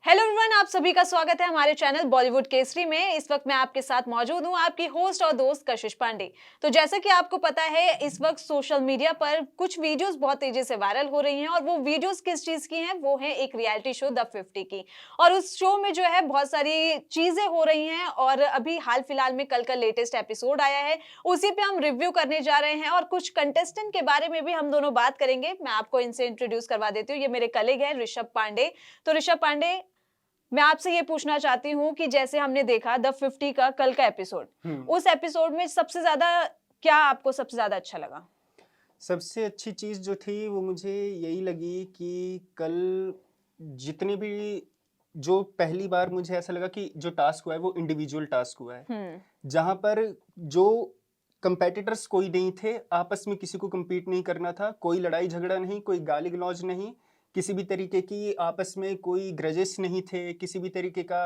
Hello everyone, आप सभी का स्वागत है हमारे चैनल बॉलीवुड केसरी में। इस वक्त मैं आपके साथ मौजूद हूं, आपकी होस्ट और दोस्त कशिश पांडे। तो जैसा कि आपको पता है, इस वक्त सोशल मीडिया पर कुछ वीडियोस बहुत तेजी से वायरल हो रही हैं और वो वीडियोस किस चीज की हैं? वो है एक रियलिटी शो द 50 की। और उस शो में जो है बहुत सारी चीजें हो रही हैं और अभी हाल फिलहाल में कल का लेटेस्ट एपिसोड आया है, उसी पे हम रिव्यू करने जा रहे हैं और कुछ कंटेस्टेंट के बारे में भी हम दोनों बात करेंगे। मैं आपको इनसे इंट्रोड्यूस करवा देती हूँ। ये मेरे कलीग हैं ऋषभ पांडे। तो ऋषभ पांडे, मैं आपसे ये पूछना चाहती हूँ कि जैसे हमने देखा द 50 का कल का एपिसोड, हुँ। उस एपिसोड में सबसे ज़्यादा क्या आपको सबसे ज़्यादा अच्छा लगा? सबसे अच्छी चीज़ जो थी वो मुझे यही लगी कि कल जितने भी जो पहली बार मुझे ऐसा लगा कि जो टास्क हुआ है वो इंडिविजुअल टास्क हुआ है। हुँ, जहाँ पर जो कॉम्पिटिटर्स कोई नहीं थे, आपस में किसी को कम्पीट नहीं करना था, कोई लड़ाई-झगड़ा नहीं, कोई गाली-गलौज नहीं, किसी भी तरीके की आपस में कोई ग्रजेस नहीं थे, किसी भी तरीके का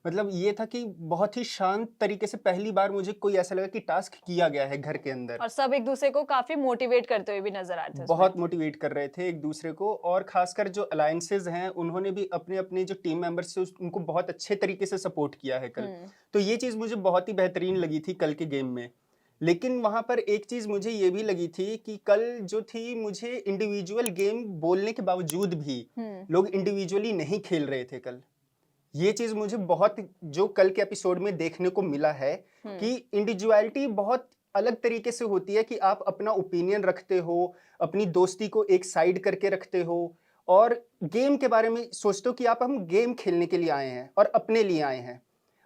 मतलब ये था कि बहुत ही शांत तरीके से पहली बार मुझे कोई ऐसा लगा कि टास्क किया गया है घर के अंदर। और सब एक-दूसरे को काफ़ी मोटिवेट करते हुए भी नज़र आ रहे थे उसमें। बहुत मोटिवेट कर रहे थे एक-दूसरे को और ख़ासकर जो अलायंसेज़ हैं, उन्होंने भी अपने-अपने जो टीम मेंबर्स थे उनको बहुत अच्छे तरीके से सपोर्ट किया है कल। हुँ, तो ये चीज़ मुझे बहुत ही बेहतरीन लगी थी कल के गेम में। लेकिन वहाँ पर एक चीज़ मुझे ये भी लगी थी कि कल जो थी मुझे इंडिविजुअल गेम बोलने के बावजूद भी, हुँ, लोग इंडिविजुअली नहीं खेल रहे थे कल। ये चीज़ मुझे बहुत जो कल के एपिसोड में देखने को मिला है हुँ, कि इंडिविजुअलिटी बहुत अलग तरीके से होती है कि आप अपना ओपिनियन रखते हो, अपनी दोस्ती को एक साइड करके रखते हो और गेम के बारे में सोचते हो कि आप हम गेम खेलने के लिए आए हैं और अपने लिए आए हैं।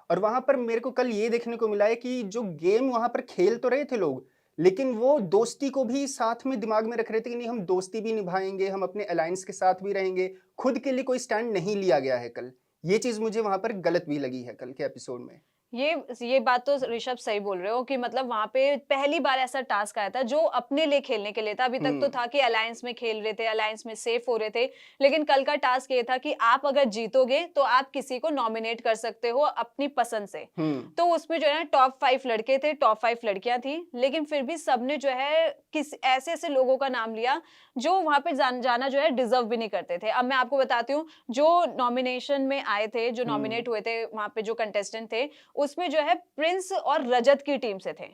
और वहाँ पर मेरे को कल ये देखने को मिला है कि जो गेम वहाँ पर खेल तो रहे थे लोग, लेकिन वो दोस्ती को भी साथ में दिमाग में रख रहे थे कि नहीं हम दोस्ती भी निभाएँगे, हम अपने अलायंस के साथ भी रहेंगे। खुद के लिए कोई स्टैंड नहीं लिया गया है कल। ये चीज़ मुझे वहाँ पर गलत भी लगी है कल के एपिसोड में। ये बात तो ऋषभ सही बोल रहे हो कि मतलब वहाँ पे पहली बार ऐसा टास्क आया था जो अपने लिए खेलने के लिए था। अभी तक तो हुँ, था कि अलायंस में खेल रहे थे, अलायंस में सेफ हो रहे थे। लेकिन कल का टास्क ये था कि आप अगर जीतोगे तो आप किसी को नॉमिनेट कर सकते हो अपनी पसंद से। हुँ, तो उसमें जो है ना टॉप 5 लड़के थे, टॉप 5 लड़कियाँ थी, लेकिन फिर भी सबने जो है किस ऐसे-ऐसे लोगों का नाम लिया जो वहाँ पे जाना जो है डिज़र्व भी नहीं करते थे। अब मैं आपको बताती हूँ, जो नॉमिनेशन में आए थे, जो हुँ, नॉमिनेट हुए थे, वहाँ पे जो कंटेस्टेंट थे, उसमें जो है प्रिंस और रजत की टीम से थे।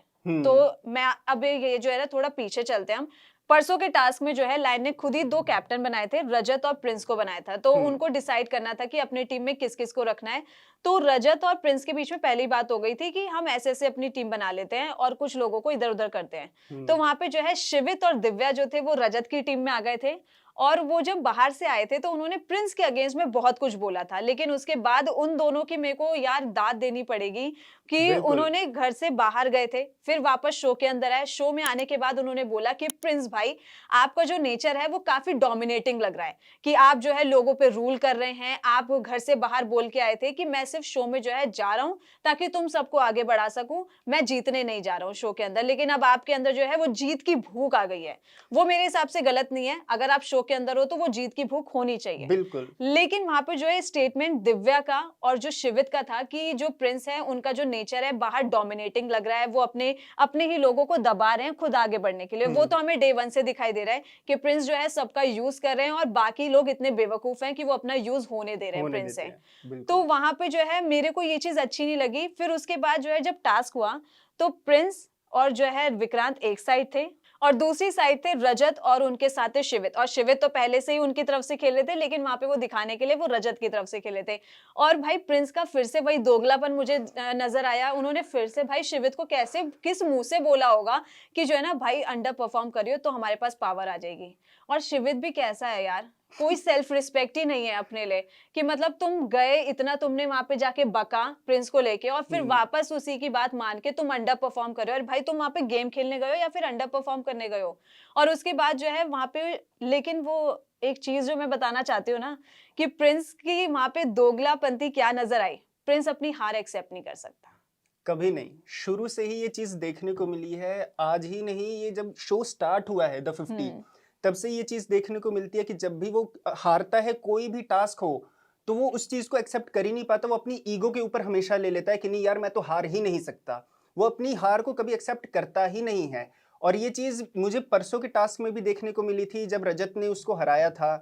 तो हुँ, मैं अब ये जो है ना थोड़ा पीछे चलते हैं हम। परसों के टास्क में जो है लाइन ने खुद ही 2 कैप्टन बनाए थे, रजत और प्रिंस को बनाया था। तो हुँ, उनको डिसाइड करना था कि अपनी टीम में किस-किस को रखना है। तो रजत और प्रिंस के बीच में पहली बात हो गई थी कि हम ऐसे-ऐसे अपनी टीम बना लेते हैं और कुछ लोगों को इधर-उधर करते हैं। तो हुँ, वहाँ पे जो है शिवित और दिव्या जो थे वो रजत की टीम में आ गए थे और वो जब बाहर से आए थे तो उन्होंने प्रिंस के अगेंस्ट में बहुत कुछ बोला था। लेकिन उसके बाद उन दोनों की मेरे को यार दाद देनी पड़ेगी कि बिल्कुल। उन्होंने घर से बाहर गए थे, फिर वापस शो के अंदर आए। शो में आने के बाद उन्होंने बोला कि प्रिंस भाई, आपका जो नेचर है वो काफ़ी डोमिनेटिंग लग रहा है कि आप जो है लोगों पे रूल कर रहे हैं। आप घर से बाहर बोल के आए थे कि मैं सिर्फ़ शो में जो है जा रहा हूँ ताकि तुम सबको आगे बढ़ा सकूँ, मैं जीतने नहीं जा रहा हूँ शो के अंदर। लेकिन अब आपके अंदर जो है वो जीत की भूख आ गई है। वो मेरे हिसाब से गलत नहीं है, अगर आप शो के अंदर हो तो वो जीत की भूख होनी चाहिए। बिल्कुल। लेकिन वहाँ पे जो है स्टेटमेंट दिव्या का और जो शिवित का था कि जो प्रिंस है उनका जो नेचर है बाहर डोमिनेटिंग लग रहा है, वो अपने अपने ही लोगों को दबा रहे हैं खुद आगे बढ़ने के लिए। वो हुँ, तो हमें डे 1 से दिखाई दे रहा है कि प्रिंस जो है सबका यूज़ कर रहे हैं और बाकी लोग इतने बेवकूफ़ हैं कि वो अपना यूज़ होने दे रहे हैं होने प्रिंस देते से। हैं। तो बिल्कुल। वहाँ पे जो है मेरे को ये चीज़ अच्छी नहीं लगी। फिर उसके बाद जो है जब टास्क हुआ, तो प्रिंस और जो है विक्रांत एक साइड थे और दूसरी साइड थे रजत और उनके साथ थे शिवित। और शिवित तो पहले से ही उनकी तरफ से खेल रहे थे, लेकिन वहाँ पे वो दिखाने के लिए वो रजत की तरफ से खेले थे। और भाई प्रिंस का फिर से वही दोगलापन मुझे नज़र आया। उन्होंने फिर से भाई शिवित को कैसे किस मुँह से बोला होगा कि जो है ना भाई अंडर परफ़ॉर्म करियो तो हमारे पास पावर आ जाएगी। और शिवित भी कैसा है यार, कोई सेल्फ रिस्पेक्ट ही नहीं है अपने लिए कि मतलब तुम गए इतना तुमने वहाँ पे जाके बका प्रिंस को लेके और फिर हुँ, वापस उसी की बात मान के तुम अंडर परफॉर्म कर रहे हो। और भाई तुम वहाँ पे गेम खेलने गए हो या फिर अंडर परफॉर्म करने गए हो? और उसके बाद जो है वहाँ पे लेकिन वो एक चीज़ जो मैं बताना चाहती हूँ ना कि प्रिंस की वहाँ पे दोगलापंती क्या नज़र आई, प्रिंस अपनी हार एक्सेप्ट नहीं कर सकता। कभी नहीं। शुरू से ही ये चीज़ देखने को मिली है, आज ही नहीं ये जब शो स्टार्ट हुआ है द 50 हुँ, तब से ये चीज़ देखने को मिलती है कि जब भी वो हारता है कोई भी टास्क हो, तो वो उस चीज़ को एक्सेप्ट कर ही नहीं पाता, वो अपनी ईगो के ऊपर हमेशा ले लेता है कि नहीं यार मैं तो हार ही नहीं सकता। वो अपनी हार को कभी एक्सेप्ट करता ही नहीं है और ये चीज़ मुझे परसों के टास्क में भी देखने को मिली थी जब रजत ने उसको हराया था।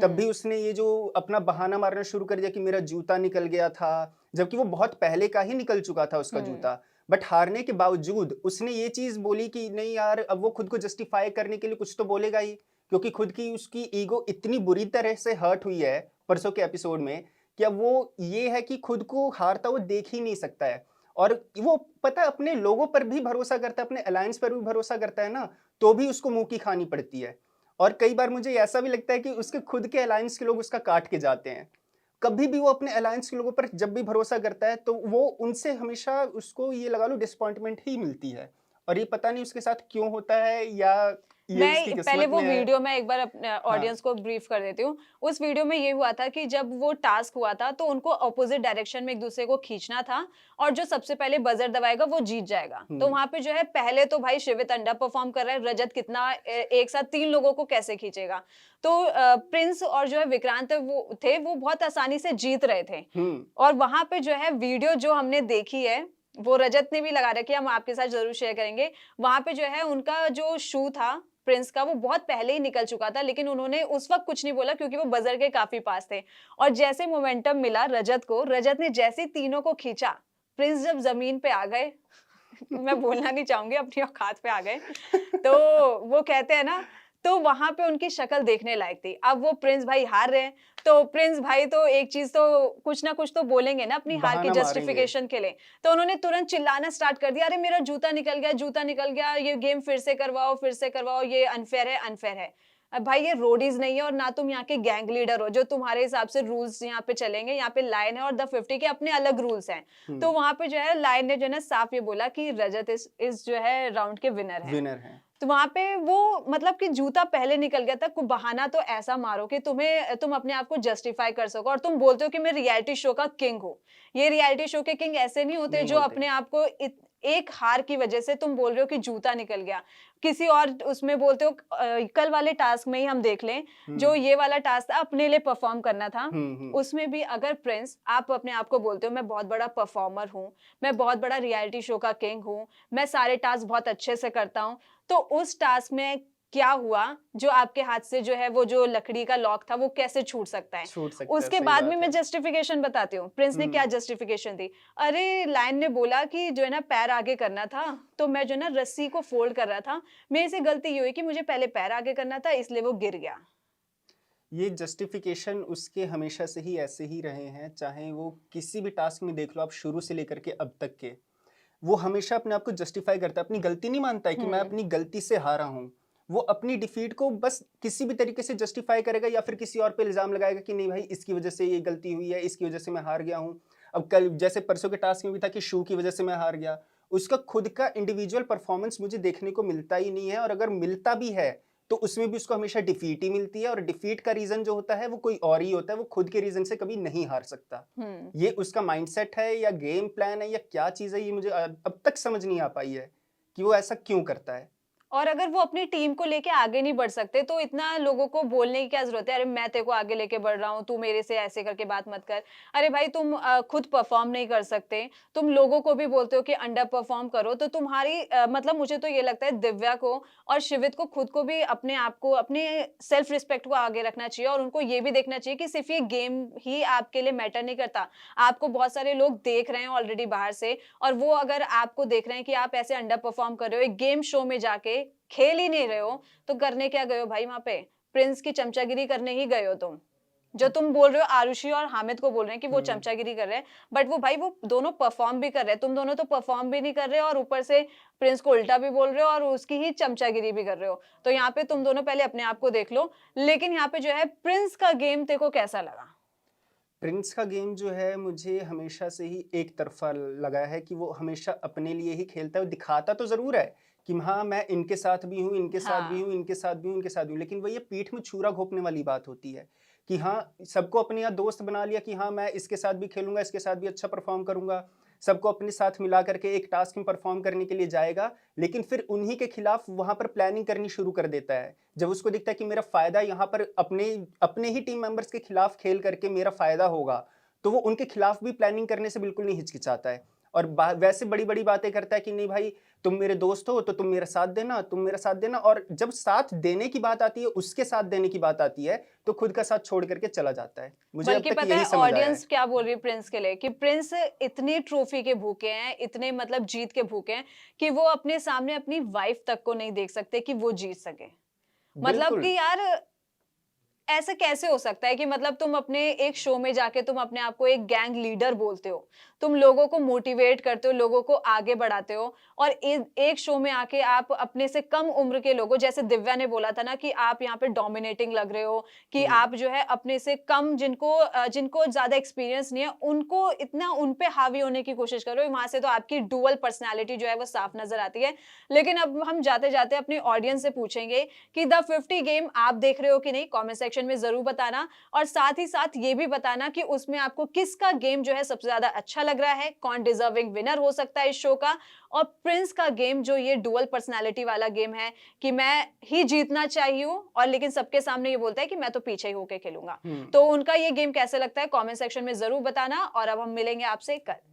तब भी उसने ये जो अपना बहाना मारना शुरू कर दिया कि मेरा जूता निकल गया था, जबकि वो बहुत पहले का ही निकल चुका था उसका जूता। बट हारने के बावजूद उसने ये चीज बोली कि नहीं यार, अब वो खुद को जस्टिफाई करने के लिए कुछ तो बोलेगा ही, क्योंकि खुद की उसकी ईगो इतनी बुरी तरह से हर्ट हुई है परसों के एपिसोड में कि अब वो ये है कि खुद को हारता वो देख ही नहीं सकता है। और वो पता है अपने लोगों पर भी भरोसा करता है, अपने अलायंस पर भी भरोसा करता है ना, तो भी उसको मुंह की खानी पड़ती है। और कई बार मुझे ऐसा भी लगता है कि उसके खुद के अलायंस के लोग उसका काट के जाते हैं। कभी भी वो अपने अलायंस के लोगों पर जब भी भरोसा करता है तो वो उनसे हमेशा उसको ये लगा लो डिसअपॉइंटमेंट ही मिलती है। और ये पता नहीं उसके साथ क्यों होता है, या ये उसकी मैं पहले किस्मत वो में है। वीडियो मैं एक बार अपने हाँ। ऑडियंस को ब्रीफ कर देती हूँ। उस वीडियो में ये हुआ था कि जब वो टास्क हुआ था तो उनको अपोजिट डायरेक्शन में एक दूसरे को खींचना था और जो सबसे पहले बजर दबाएगा वो जीत जाएगा। तो वहां पे जो है पहले तो भाई शिवित अंडर परफॉर्म कर रहा है, रजत कितना एक साथ 3 लोगों को कैसे खींचेगा। तो प्रिंस और जो है विक्रांत वो बहुत आसानी से जीत रहे थे। और वहां पे जो है वीडियो जो हमने देखी है वो रजत ने भी लगा रखी है, हम आपके साथ जरूर शेयर करेंगे। वहां पे जो है उनका जो शू था प्रिंस का वो बहुत पहले ही निकल चुका था, लेकिन उन्होंने उस वक्त कुछ नहीं बोला क्योंकि वो बजर के काफी पास थे। और जैसे मोमेंटम मिला रजत को, रजत ने जैसे तीनों को खींचा, प्रिंस जब जमीन पे आ गए मैं बोलना नहीं चाहूंगी, अपनी औकात पे आ गए। तो वो कहते हैं ना, तो वहां पे उनकी शक्ल देखने लायक थी। अब वो प्रिंस भाई हार रहे हैं, तो प्रिंस भाई तो एक चीज तो कुछ ना कुछ तो बोलेंगे ना अपनी हार की बहाना मारेंगे। जस्टिफिकेशन के लिए। तो उन्होंने तुरंत चिल्लाना स्टार्ट कर दिया, अरे मेरा जूता निकल गया, जूता निकल गया, ये गेम फिर से करवाओ, फिर से करवाओ, ये अनफेयर है, अनफेयर है। अब भाई ये रोडीज नहीं है और ना तुम यहाँ के गैंग लीडर हो जो तुम्हारे हिसाब से रूल्स यहाँ पे चलेंगे। यहाँ पे लायन है और द 50 के अपने अलग रूल्स हैं। तो वहां पे जो है लायन ने जो है ना साफ ये बोला कि रजत इस जो है राउंड के विनर है। तो वहां पे वो मतलब कि जूता पहले निकल गया था, कोई बहाना तो ऐसा मारो कि तुम अपने आप को जस्टिफाई कर सको। और तुम बोलते हो कि मैं रियलिटी शो का किंग हूँ। ये रियलिटी शो के किंग ऐसे नहीं होते नहीं जो होते। अपने आप को एक हार की वजह से तुम बोल रहे हो कि जूता निकल गया। किसी और उसमें बोलते हो कल वाले टास्क में ही हम देख लें, जो ये वाला टास्क था अपने लिए परफॉर्म करना था, उसमें भी अगर प्रिंस आप अपने आप को बोलते हो मैं बहुत बड़ा परफॉर्मर हूँ, मैं बहुत बड़ा रियलिटी शो का किंग हूँ, मैं सारे टास्क बहुत अच्छे से करता हूँ, तो उस टास्क में क्या हुआ जो आपके हाथ से जो है वो जो लकड़ी का लॉक था वो कैसे छूट सकता है। छूट सकता है, उसके सही बाद बात में मैं है। जस्टिफिकेशन बताती हूँ प्रिंस ने क्या जस्टिफिकेशन दी। अरे लायन ने बोला कि जो है ना पैर आगे करना था, तो मैं जो है ना रस्सी को फोल्ड कर रहा था, मेरे से गलती ये हुई कि मुझे पहले पैर आगे करना था, इसलिए वो गिर गया। ये जस्टिफिकेशन उसके हमेशा से ही ऐसे ही रहे हैं, चाहे वो किसी भी टास्क में देख लो आप, शुरू से लेकर के अब तक के। वो हमेशा अपने आप को जस्टिफाई करता है, अपनी गलती नहीं मानता है कि मैं अपनी गलती से हारा हूँ। वो अपनी डिफीट को बस किसी भी तरीके से जस्टिफाई करेगा या फिर किसी और पे इल्जाम लगाएगा कि नहीं भाई इसकी वजह से ये गलती हुई है, इसकी वजह से मैं हार गया हूँ। अब कल जैसे परसों के टास्क में भी था कि शू की वजह से मैं हार गया। उसका खुद का इंडिविजुअल परफॉर्मेंस मुझे देखने को मिलता ही नहीं है, और अगर मिलता भी है तो उसमें भी उसको हमेशा डिफीट ही मिलती है, और डिफीट का रीजन जो होता है वो कोई और ही होता है, वो खुद के रीजन से कभी नहीं हार सकता। ये उसका माइंडसेट है या गेम प्लान है या क्या चीज है, ये मुझे अब तक समझ नहीं आ पाई है कि वो ऐसा क्यों करता है। और अगर वो अपनी टीम को लेके आगे नहीं बढ़ सकते तो इतना लोगों को बोलने की क्या जरूरत है, अरे मैं तेरे को आगे लेके बढ़ रहा हूँ, तू मेरे से ऐसे करके बात मत कर। अरे भाई तुम खुद परफॉर्म नहीं कर सकते, तुम लोगों को भी बोलते हो कि अंडर परफॉर्म करो, तो तुम्हारी मतलब मुझे तो ये लगता है दिव्या को और शिवित को खुद को भी अपने आप को, अपने सेल्फ रिस्पेक्ट को आगे रखना चाहिए और उनको ये भी देखना चाहिए कि सिर्फ ये गेम ही आपके लिए मैटर नहीं करता। आपको बहुत सारे लोग देख रहे हैं ऑलरेडी बाहर से, और वो अगर आपको देख रहे हैं कि आप ऐसे अंडर परफॉर्म कर रहे हो, एक गेम शो में जाके खेल ही नहीं रहे हो, तो करने क्या गए हो भाई वहां पे? प्रिंस की चमचागिरी करने ही गए हो तुम। जो तुम बोल रहे हो आरुषि और हामिद को बोल रहे हैं कि वो चमचागिरी कर रहे हैं, बट वो भाई वो दोनों परफॉर्म भी कर रहे हैं, तुम दोनों तो परफॉर्म भी नहीं कर रहे हो और ऊपर से प्रिंस को उल्टा भी बोल रहे हो और उसकी ही चमचागिरी भी कर रहे हो। तो यहाँ पे तुम दोनों पहले अपने आप को देख लो। लेकिन यहाँ पे जो है प्रिंस का गेम तेरे को कैसा लगा? प्रिंस का गेम जो है मुझे हमेशा से ही एक तरफा लगा है कि वो हमेशा अपने लिए ही खेलता है। वो दिखाता तो ज़रूर है कि हाँ मैं इनके साथ भी हूँ, इनके साथ भी हूँ, इनके साथ भी हूँ, इनके साथ भी हूँ, लेकिन वो ये पीठ में छुरा घोंपने वाली बात होती है कि हाँ सबको अपने यहाँ दोस्त बना लिया कि हाँ मैं इसके साथ भी खेलूंगा, इसके साथ भी अच्छा परफॉर्म करूंगा, सबको अपने साथ मिला करके एक टास्क में परफॉर्म करने के लिए जाएगा, लेकिन फिर उन्हीं के खिलाफ वहां पर प्लानिंग करनी शुरू कर देता है। जब उसको दिखता है कि मेरा फायदा यहाँ पर अपने अपने ही टीम मेंबर्स के खिलाफ खेल करके मेरा फायदा होगा, तो वो उनके खिलाफ भी प्लानिंग करने से बिल्कुल नहीं हिचकिचाता है। और वैसे बड़ी बड़ी बातें करता है कि नहीं भाई तुम मेरे दोस्त हो तो तुम मेरा साथ देना, तुम मेरा साथ देना, और जब साथ देने की बात आती है, उसके साथ देने की बात आती है, तो खुद का साथ छोड़ करके चला जाता है। मुझे अब बल्कि तक पता यही है समझ आया है। ऑडियंस क्या बोल रही है प्रिंस के लिए कि प्रिंस इतनी ट्रॉफी के भूखे हैं, इतने मतलब जीत के भूखे हैं कि वो अपने सामने अपनी वाइफ तक को नहीं देख सकते कि वो जीत सके। मतलब बिल्कुल। कि यार ऐसे कैसे हो सकता है कि मतलब तुम अपने एक शो में जाके तुम अपने आप को एक गैंग लीडर बोलते हो, तुम लोगों को मोटिवेट करते हो, लोगों को आगे बढ़ाते हो, और एक शो में आके आप अपने से कम उम्र के लोगों, जैसे दिव्या ने बोला था ना कि आप यहाँ पे डोमिनेटिंग लग रहे हो, कि हुँ, आप जो है अपने से कम जिनको ज्यादा एक्सपीरियंस नहीं है उनको इतना उन पे हावी होने की कोशिश कर रहे हो। वहां से तो आपकी डुअल पर्सनैलिटी जो है वो साफ नजर आती है। लेकिन अब हम जाते जाते अपनी ऑडियंस से पूछेंगे कि द 50 गेम आप देख रहे हो कि नहीं, कमेंट सेक्शन में जरूर बताना, और साथ ही साथ ये भी बताना कि उसमें आपको किसका गेम जो है सबसे ज्यादा अच्छा लग रहा है, कौन डिजर्विंग विनर हो सकता है इस शो का, और प्रिंस का गेम जो ये डुअल पर्सनालिटी वाला गेम है कि मैं ही जीतना चाहिए हूँ और लेकिन सबके सामने ये बोलता है कि मैं तो पीछे ही होके खेलूंगा। हुँ। तो उनका ये गेम कैसे लगता है कमेंट सेक्शन में जरूर बताना, और अब हम मिलेंगे आपसे कल।